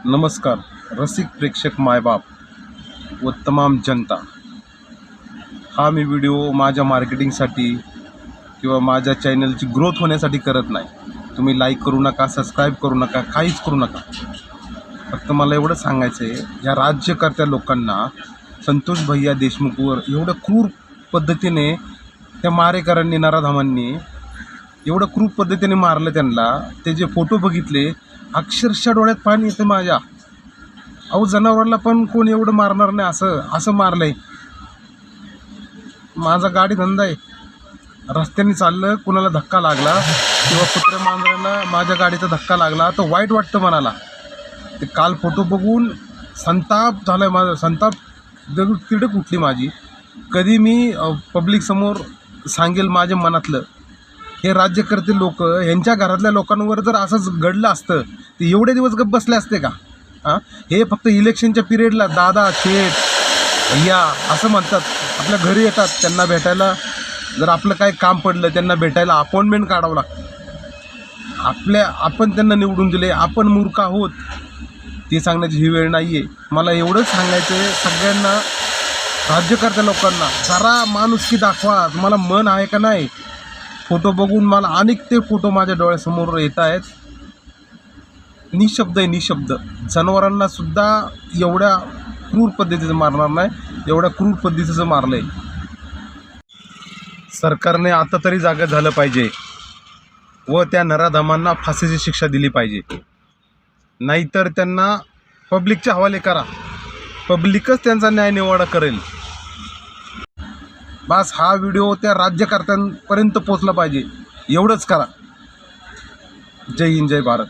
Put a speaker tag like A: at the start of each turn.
A: नमस्कार रसिक प्रेक्षक मायबाप व तमाम जनता। हा मी व्हिडिओ माझ्या मार्केटिंगसाठी किंवा माझ्या चॅनलची ग्रोथ होण्यासाठी करत नाही। तुम्ही लाईक करू नका, सबस्क्राईब करू नका, काहीच करू नका। फक्त मला एवढं सांगायचं आहे, या राज्यकर्त्या लोकांना संतोष भैया देशमुखवर एवढं क्रूर पद्धतीने त्या मारेकरांनी, नराधामांनी एवढं क्रूर पद्धतीने मारलं त्यांना। ते जे फोटो बघितले, अक्षरशः डोळ्यात पाणी येतं माझ्या। अहो, जनावरांना पण कोण एवढं मारणार नाही, असं मारलंय। माझा गाडी धंदा आहे, रस्त्याने चाललं, कुणाला धक्का लागला किंवा कुत्र्या मांजरांना माझ्या गाडीचा धक्का लागला तर वाईट वाटतं मनाला। ते काल फोटो बघून संताप झाला आहे माझा, संताप तिडक उठली माझी। कधी मी पब्लिकसमोर सांगेल माझ्या मनातलं। हे राज्यकर्ते लोक, यांच्या घरातल्या लोकांवर जर असंच घडलं असतं तर एवढे दिवस गप्प बसले असते का? हे फक्त इलेक्शनच्या पिरियडला दादा, शेठ, भैया असं म्हणतात, आपल्या घरी येतात। त्यांना भेटायला, जर आपलं काही काम पडलं त्यांना भेटायला अपॉइंटमेंट काढावं लागतं। आपण त्यांना निवडून दिले, आपण मूर्ख आहोत ते सांगण्याची ही वेळ नाही आहे। मला एवढंच सांगायचं आहे सगळ्यांना, राज्यकर्त्या लोकांना, जरा माणुसकी दाखवा। तुम्हाला मन आहे का नाही? फोटो बघून मला अनेक ते फोटो माझ्या डोळ्यासमोर येत आहेत। निशब्द आहे, निशब्द। जनावरांना सुद्धा एवढ्या क्रूर पद्धतीचं मारणार नाही, एवढ्या क्रूर पद्धतीचं मारलं आहे। सरकारने आता तरी जागा झालं पाहिजे व त्या नराधामांना फाशीची शिक्षा दिली पाहिजे, नाहीतर त्यांना पब्लिकच्या हवाले करा। पब्लिकच त्यांचा न्यायनिवाडा करेल। बस हा व्हिडिओ त्या राज्यकर्त्यांपर्यंत पोचला पाहिजे, एवढंच करा। जय हिंद, जय भारत।